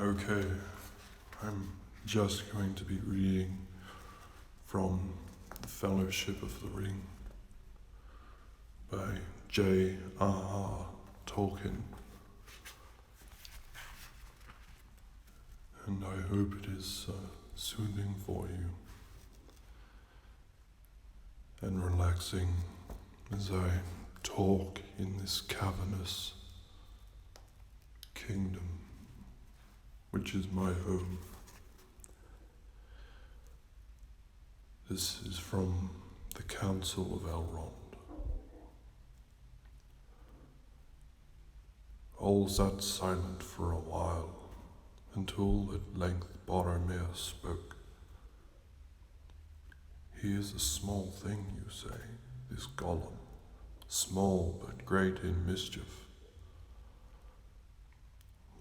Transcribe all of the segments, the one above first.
Okay, I'm just going to be reading from The Fellowship of the Ring by J.R.R. Tolkien. And I hope it is soothing for you and relaxing as I talk in this cavernous kingdom, which is my home. This is from the Council of Elrond. All sat silent for a while, until at length Boromir spoke. He is a small thing, you say, this Gollum, small but great in mischief.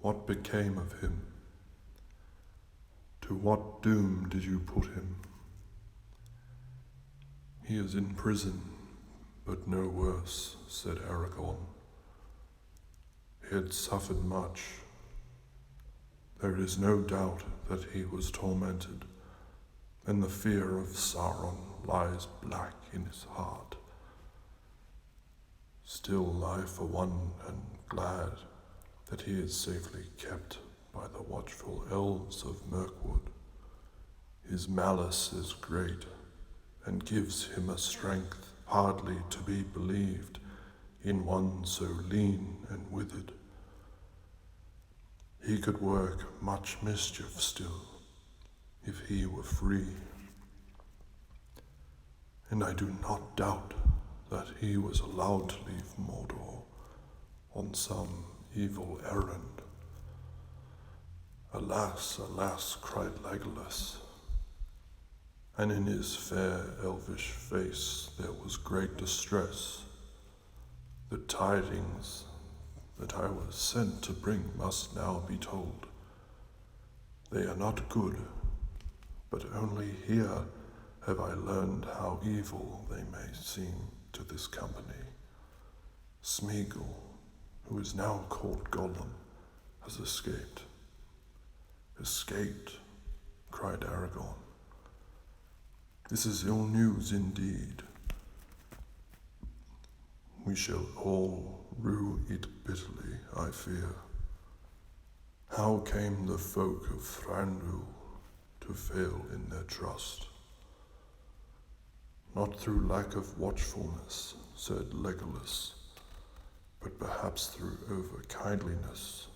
What became of him? To what doom did you put him? He is in prison, but no worse, said Aragorn. He had suffered much. There is no doubt that he was tormented, and the fear of Sauron lies black in his heart. Still, I for one am glad that he is safely kept by the watchful elves of Mirkwood. His malice is great, and gives him a strength hardly to be believed in one so lean and withered. He could work much mischief still, if he were free. And I do not doubt that he was allowed to leave Mordor on some evil errand. Alas, alas, cried Legolas, and in his fair elvish face there was great distress. The tidings that I was sent to bring must now be told. They are not good, but only here have I learned how evil they may seem to this company. Smeagol, who is now called Gollum, has escaped. Escaped, cried Aragorn. This is ill news indeed. We shall all rue it bitterly, I fear. How came the folk of Thranduil to fail in their trust? Not through lack of watchfulness, said Legolas, but perhaps through over-kindliness.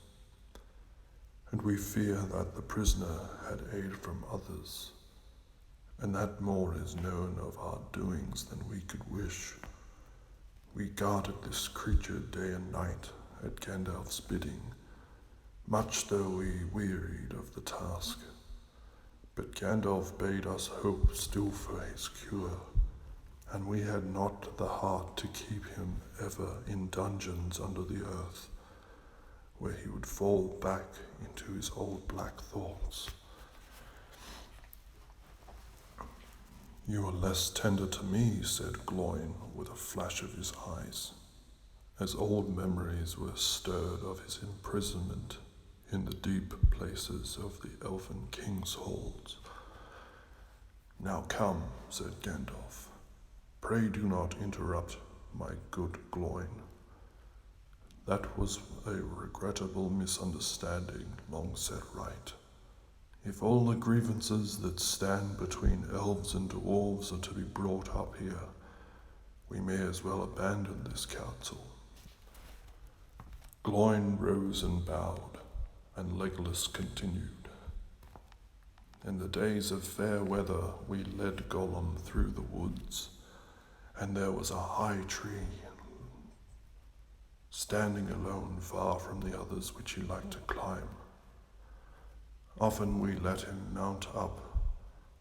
And we fear that the prisoner had aid from others, and that more is known of our doings than we could wish. We guarded this creature day and night at Gandalf's bidding, much though we wearied of the task. But Gandalf bade us hope still for his cure, and we had not the heart to keep him ever in dungeons under the earth, where he would fall back into his old black thoughts. You are less tender to me, said Glóin with a flash of his eyes, as old memories were stirred of his imprisonment in the deep places of the elven king's halls. Now come, said Gandalf. Pray do not interrupt my good Glóin. That was a regrettable misunderstanding, long set right. If all the grievances that stand between elves and dwarves are to be brought up here, we may as well abandon this council. Glóin rose and bowed, and Legolas continued. In the days of fair weather we led Gollum through the woods, and there was a high tree standing alone far from the others which he liked to climb. Often we let him mount up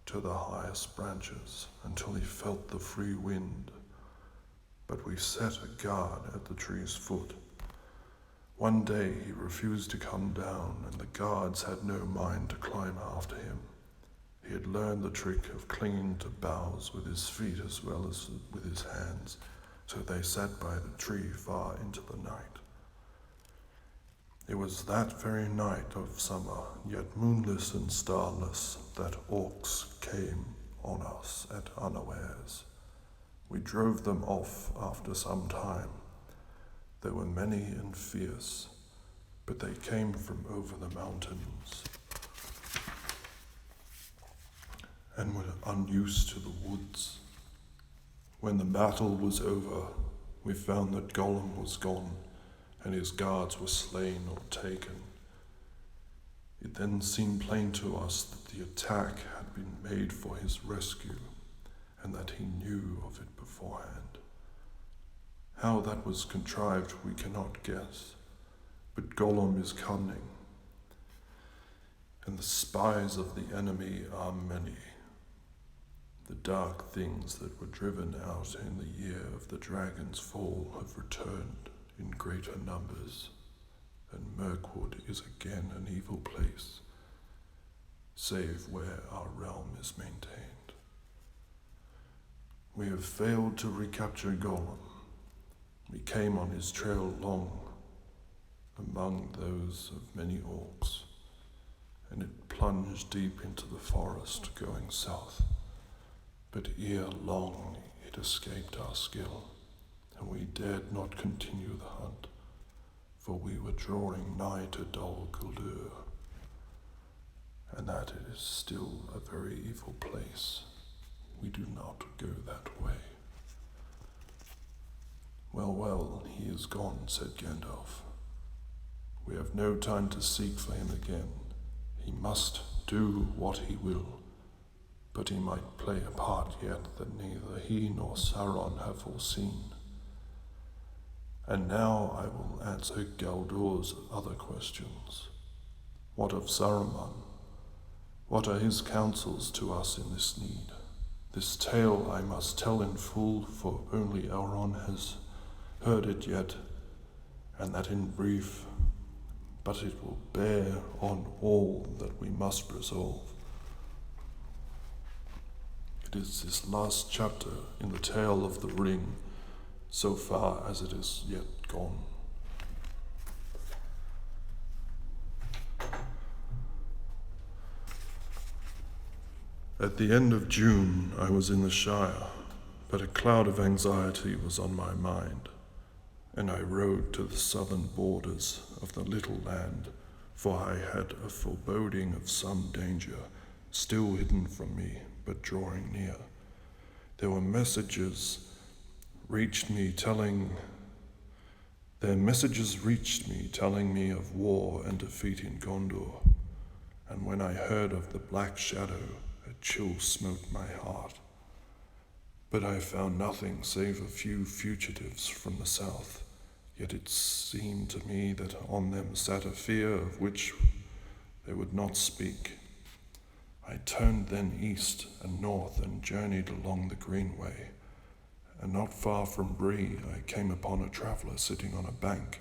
to the highest branches until he felt the free wind, but we set a guard at the tree's foot. One day he refused to come down, and the guards had no mind to climb after him. He had learned the trick of clinging to boughs with his feet as well as with his hands, so they sat by the tree far into the night. It was that very night of summer, yet moonless and starless, that orcs came on us at unawares. We drove them off after some time. They were many and fierce, but they came from over the mountains and were unused to the woods. When the battle was over, we found that Gollum was gone, and his guards were slain or taken. It then seemed plain to us that the attack had been made for his rescue, and that he knew of it beforehand. How that was contrived we cannot guess, but Gollum is cunning, and the spies of the enemy are many. The dark things that were driven out in the year of the dragon's fall have returned in greater numbers, and Mirkwood is again an evil place, save where our realm is maintained. We have failed to recapture Gollum. We came on his trail long, among those of many orcs, and it plunged deep into the forest going south. But ere long it escaped our skill, and we dared not continue the hunt, for we were drawing nigh to Dol Guldur, and that it is still a very evil place. We do not go that way. Well, he is gone, said Gandalf. We have no time to seek for him again. He must do what he will, but he might play a part yet that neither he nor Sauron have foreseen. And now I will answer Galdor's other questions. What of Saruman? What are his counsels to us in this need? This tale I must tell in full, for only Elrond has heard it yet, and that in brief, but it will bear on all that we must resolve. It is this last chapter in the tale of the ring, so far as it is yet gone. At the end of June, I was in the Shire, but a cloud of anxiety was on my mind, and I rode to the southern borders of the little land, for I had a foreboding of some danger, still hidden from me, but drawing near. Their messages reached me telling me of war and defeat in Gondor, and when I heard of the Black Shadow, a chill smote my heart. But I found nothing save a few fugitives from the south, yet it seemed to me that on them sat a fear of which they would not speak. I turned then east and north and journeyed along the Greenway, and not far from Bree I came upon a traveller sitting on a bank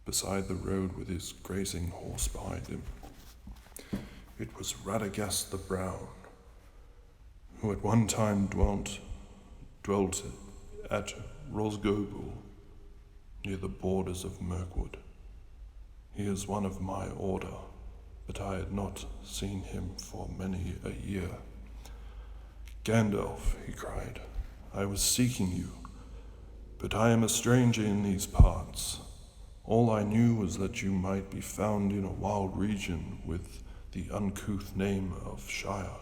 beside the road with his grazing horse behind him. It was Radagast the Brown, who at one time dwelt at Rosgobul, near the borders of Mirkwood. He is one of my order, but I had not seen him for many a year. Gandalf, he cried, I was seeking you, but I am a stranger in these parts. All I knew was that you might be found in a wild region with the uncouth name of Shire.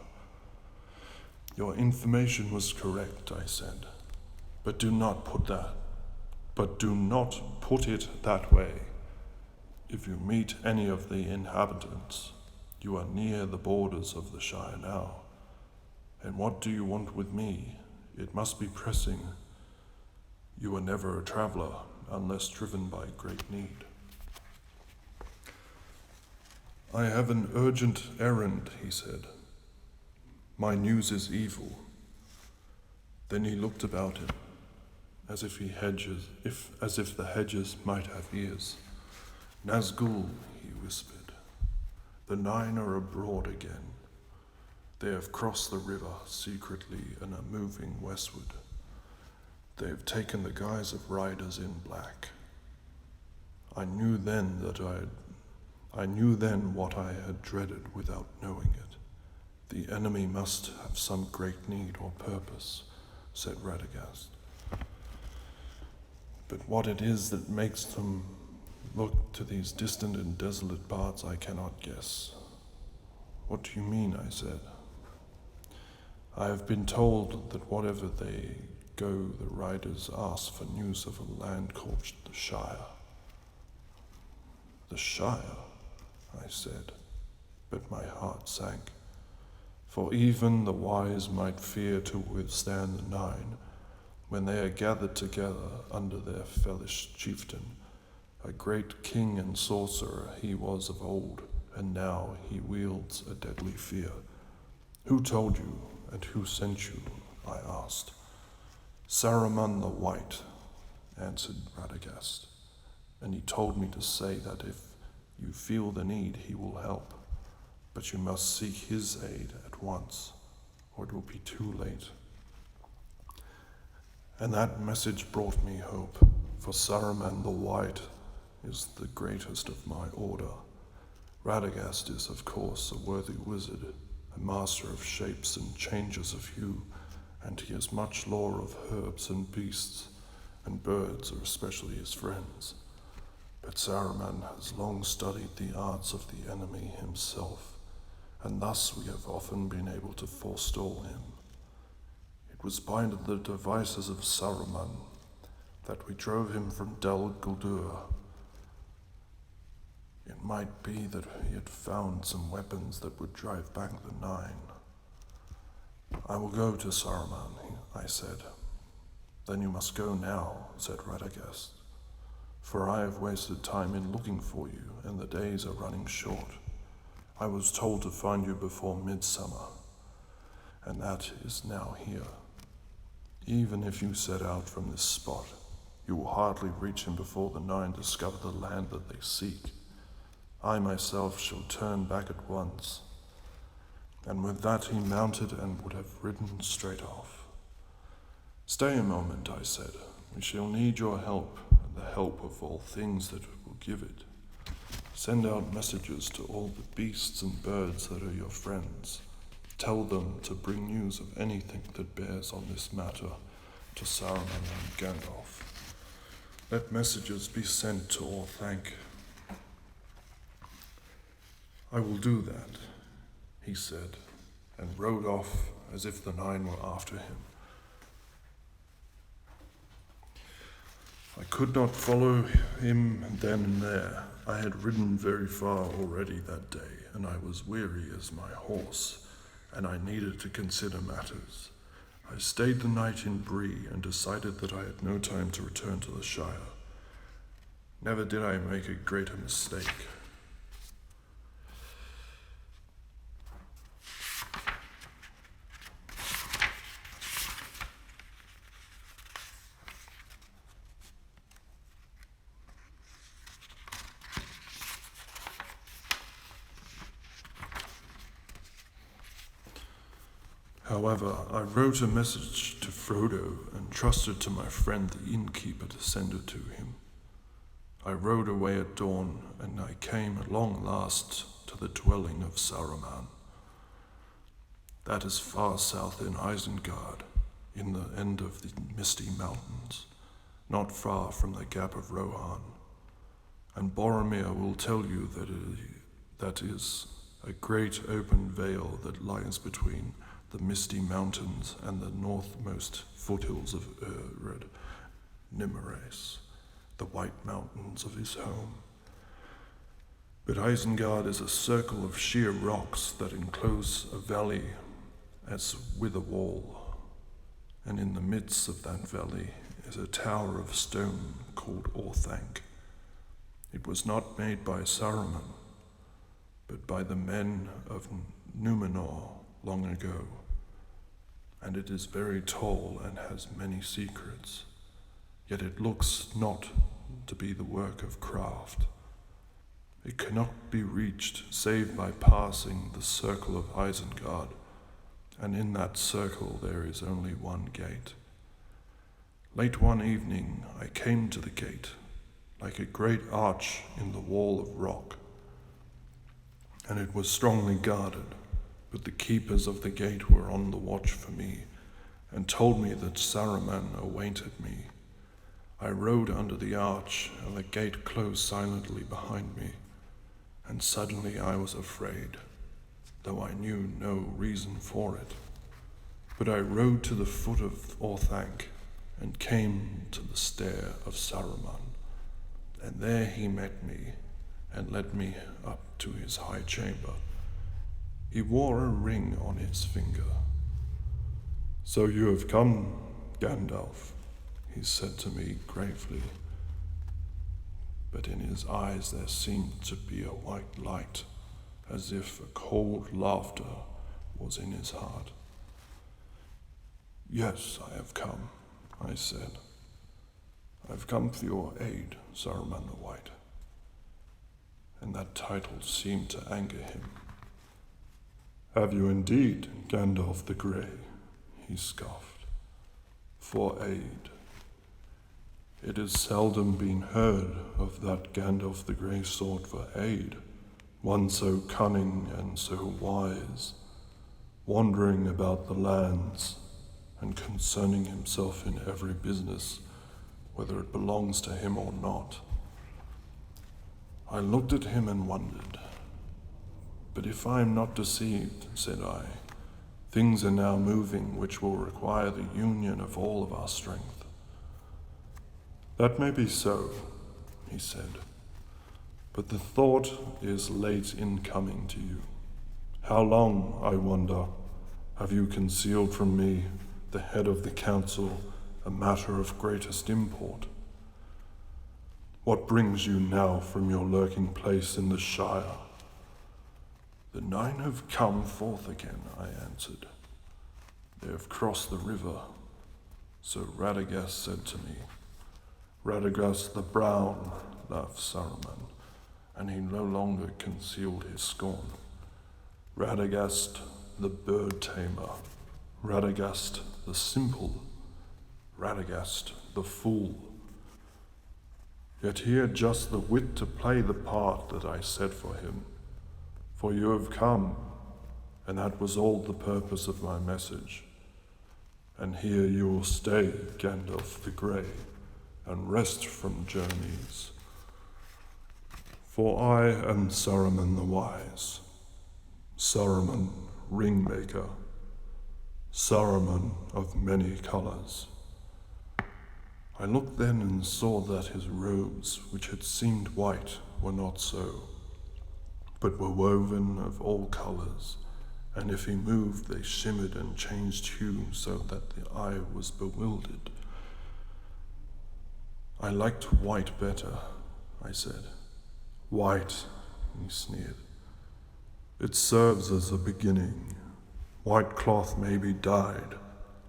Your information was correct, I said, but do not put it that way. If you meet any of the inhabitants, you are near the borders of the Shire now. And what do you want with me? It must be pressing. You are never a traveller unless driven by great need. I have an urgent errand, he said. My news is evil. Then he looked about him, as if the hedges might have ears. Nazgul, he whispered, the Nine are abroad again. They have crossed the river secretly and are moving westward. They have taken the guise of riders in black. I knew then what I had dreaded without knowing it. The enemy must have some great need or purpose, said Radagast. But what it is that makes them look to these distant and desolate parts I cannot guess. What do you mean? I said. I have been told that wherever they go, the riders ask for news of a land called the Shire. The Shire, I said, but my heart sank. For even the wise might fear to withstand the Nine, when they are gathered together under their fellish chieftain. A great king and sorcerer he was of old, and now he wields a deadly fear. Who told you, and who sent you? I asked. Saruman the White, answered Radagast, and he told me to say that if you feel the need, he will help, but you must seek his aid at once, or it will be too late. And that message brought me hope, for Saruman the White is the greatest of my order. Radagast is, of course, a worthy wizard, a master of shapes and changes of hue, and he has much lore of herbs and beasts, and birds are especially his friends. But Saruman has long studied the arts of the enemy himself, and thus we have often been able to forestall him. It was by the devices of Saruman that we drove him from Dal Guldur. It might be that he had found some weapons that would drive back the Nine. I will go to Saruman, I said. Then you must go now, said Radagast, for I have wasted time in looking for you, and the days are running short. I was told to find you before midsummer, and that is now here. Even if you set out from this spot, you will hardly reach him before the Nine discover the land that they seek. I myself shall turn back at once. And with that he mounted and would have ridden straight off. Stay a moment, I said. We shall need your help, and the help of all things that will give it. Send out messages to all the beasts and birds that are your friends. Tell them to bring news of anything that bears on this matter to Saruman and Gandalf. Let messages be sent to Orthanc. I will do that, he said, and rode off as if the Nine were after him. I could not follow him then and there. I had ridden very far already that day, and I was weary as my horse, and I needed to consider matters. I stayed the night in Bree and decided that I had no time to return to the Shire. Never did I make a greater mistake. However, I wrote a message to Frodo and trusted to my friend the innkeeper to send it to him. I rode away at dawn, and I came at long last to the dwelling of Saruman. That is far south in Isengard, in the end of the Misty Mountains, not far from the Gap of Rohan. And Boromir will tell you that is a great open vale that lies between the Misty Mountains and the northmost foothills of Nimrace, the White Mountains of his home. But Isengard is a circle of sheer rocks that enclose a valley as with a wall, and in the midst of that valley is a tower of stone called Orthanc. It was not made by Saruman, but by the men of Numenor long ago, and it is very tall and has many secrets, yet it looks not to be the work of craft. It cannot be reached save by passing the circle of Isengard, and in that circle there is only one gate. Late one evening I came to the gate, like a great arch in the wall of rock, and it was strongly guarded, but the keepers of the gate were on the watch for me, and told me that Saruman awaited me. I rode under the arch, and the gate closed silently behind me, and suddenly I was afraid, though I knew no reason for it. But I rode to the foot of Orthanc, and came to the stair of Saruman, and there he met me, and led me up to his high chamber. He wore a ring on his finger. "So you have come, Gandalf," he said to me gravely, but in his eyes there seemed to be a white light, as if a cold laughter was in his heart. "Yes, I have come," I said. "I've come for your aid, Saruman the White." And that title seemed to anger him. "Have you indeed, Gandalf the Grey?" he scoffed. "For aid. It has seldom been heard of that Gandalf the Grey sought for aid, one so cunning and so wise, wandering about the lands and concerning himself in every business, whether it belongs to him or not." I looked at him and wondered. "But if I am not deceived," said I, "things are now moving which will require the union of all of our strength." "That may be so," he said, "but the thought is late in coming to you. How long, I wonder, have you concealed from me, the head of the council, a matter of greatest import? What brings you now from your lurking place in the Shire?" "The 9 have come forth again," I answered. "They have crossed the river, so Radagast said to me." "Radagast the Brown," laughed Saruman, and he no longer concealed his scorn. "Radagast the bird tamer, Radagast the simple, Radagast the fool. Yet he had just the wit to play the part that I set for him. For you have come, and that was all the purpose of my message. And here you will stay, Gandalf the Grey, and rest from journeys. For I am Saruman the Wise, Saruman Ringmaker, Saruman of many colors." I looked then and saw that his robes, which had seemed white, were not so, but were woven of all colors, and if he moved they shimmered and changed hue so that the eye was bewildered. "I liked white better," I said. "White," he sneered. "It serves as a beginning. White cloth may be dyed,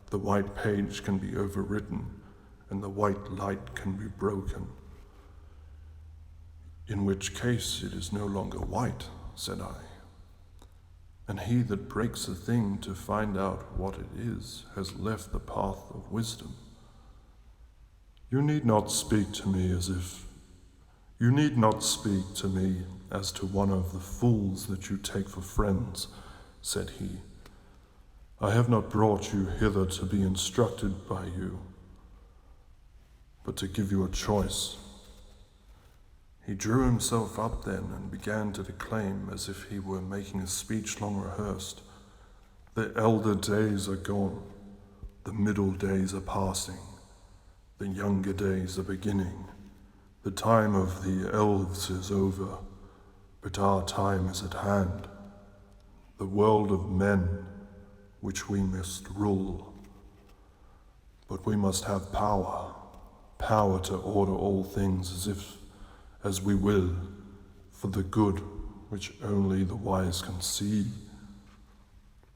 the white page can be overwritten, and the white light can be broken." "In which case it is no longer white," said I. "And he that breaks a thing to find out what it is has left the path of wisdom." You need not speak to me as to one of the fools that you take for friends," said he. "I have not brought you hither to be instructed by you, but to give you a choice." He drew himself up then and began to declaim as if he were making a speech long rehearsed. "The elder days are gone, the middle days are passing, the younger days are beginning. The time of the elves is over, but our time is at hand. The world of men, which we must rule. But we must have power to order all things as we will, for the good which only the wise can see.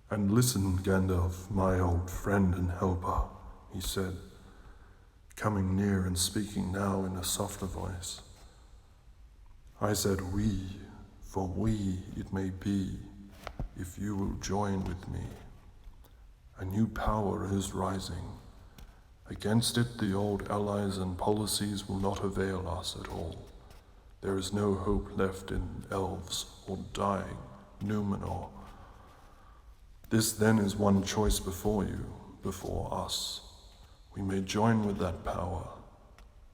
And listen, Gandalf, my old friend and helper," he said, coming near and speaking now in a softer voice. "I said we, for we it may be, if you will join with me. A new power is rising, Against it, the old allies and policies will not avail us at all. There is no hope left in elves or dying Numenor. This then is one choice before you, before us. We may join with that power.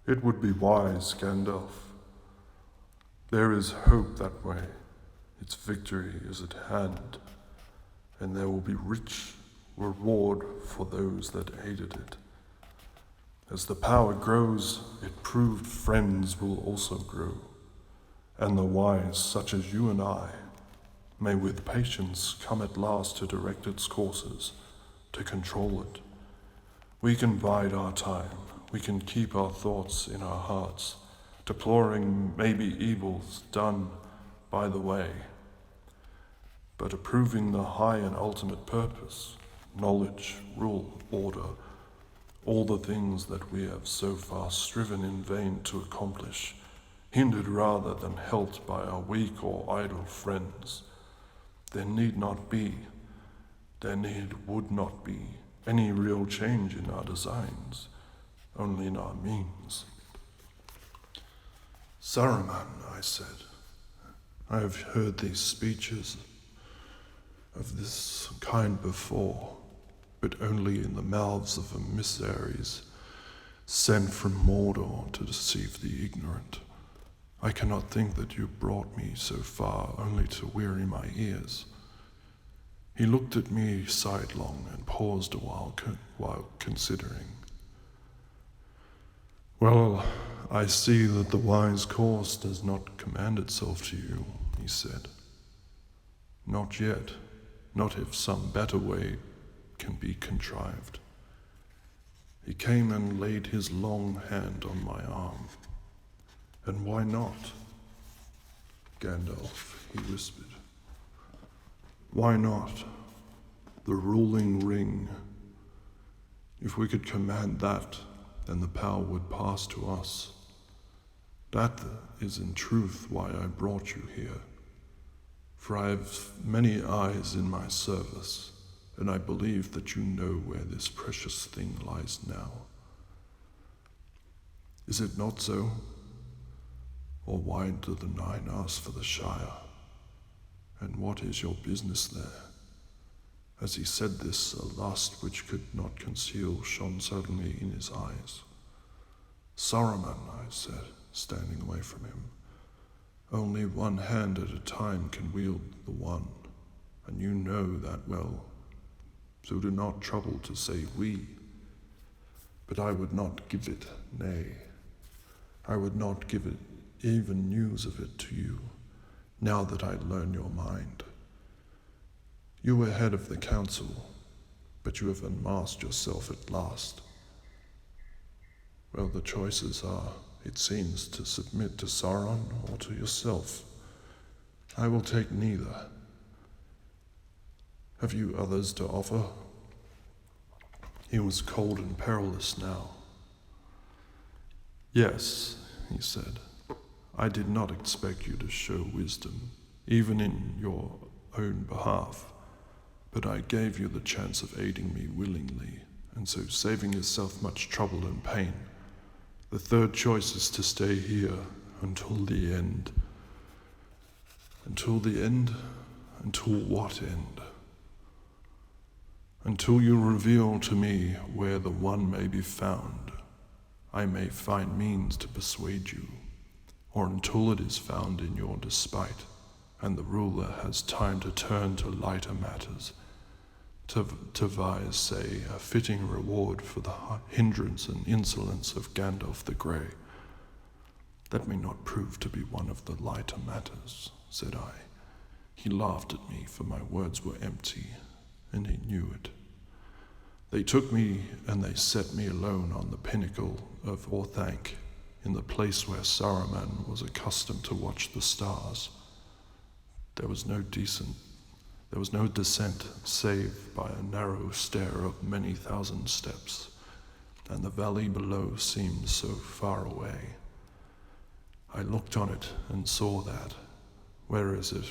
It would be wise, Gandalf. There is hope that way. Its victory is at hand, and there will be rich reward for those that aided it. As the power grows, it proved friends will also grow, and the wise, such as you and I, may with patience come at last to direct its courses, to control it. We can bide our time, we can keep our thoughts in our hearts, deploring maybe evils done by the way, but approving the high and ultimate purpose, knowledge, rule, order, all the things that we have so far striven in vain to accomplish, hindered rather than helped by our weak or idle friends. There need would not be any real change in our designs, only in our means. Saruman, I said, I have heard these speeches of this kind before, but only in the mouths of emissaries sent from Mordor to deceive the ignorant. I cannot think that you brought me so far only to weary my ears. He looked at me sidelong and paused a while considering. Well, I see that the wise course does not command itself to you, he said. Not yet, not if some better way can be contrived. He came and laid his long hand on my arm. And why not? Gandalf, he whispered. Why not? The ruling ring. If we could command that, then the power would pass to us. That is in truth why I brought you here. For I have many eyes in my service, and I believe that you know where this precious thing lies now. Is it not so? Or why do the Nine ask for the Shire? And what is your business there? As he said this, a lust which could not conceal shone suddenly in his eyes. Saruman, I said, standing away from him. Only one hand at a time can wield the one, and you know that well. So do not trouble to say we. But I would not give it, nay, I would not give it even news of it to you, now that I learn your mind. You were head of the council, but you have unmasked yourself at last. Well, the choices are, it seems, to submit to Sauron or to yourself. I will take neither. Have you others to offer? He was cold and perilous now. Yes, he said. I did not expect you to show wisdom, even in your own behalf, but I gave you the chance of aiding me willingly, and so saving yourself much trouble and pain. The third choice is to stay here until the end. Until the end? Until what end? Until you reveal to me where the one may be found, I may find means to persuade you. Or until it is found in your despite, and the ruler has time to turn to lighter matters, to devise, say, a fitting reward for the hindrance and insolence of Gandalf the Grey. That may not prove to be one of the lighter matters, said I. He laughed at me, for my words were empty, and he knew it. They took me and they set me alone on the pinnacle of Orthanc, in the place where Saruman was accustomed to watch the stars. There was no descent save by a narrow stair of many thousand steps, and the valley below seemed so far away. I looked on it and saw that, whereas it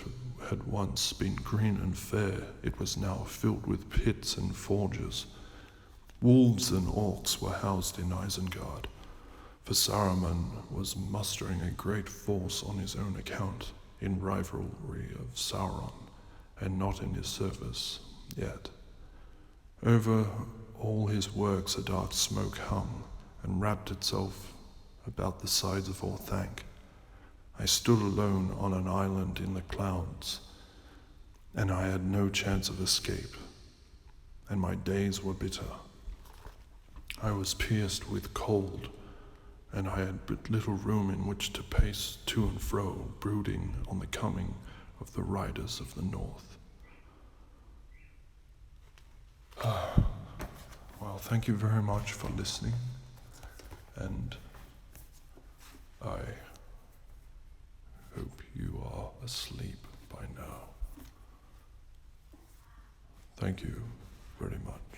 had once been green and fair, it was now filled with pits and forges, Wolves and orcs were housed in Isengard, for Saruman was mustering a great force on his own account, in rivalry of Sauron, and not in his service yet. Over all his works a dark smoke hung, and wrapped itself about the sides of Orthanc. I stood alone on an island in the clouds, and I had no chance of escape, and my days were bitter. I was pierced with cold, and I had but little room in which to pace to and fro, brooding on the coming of the riders of the north. Well, thank you very much for listening, and I hope you are asleep by now. Thank you very much.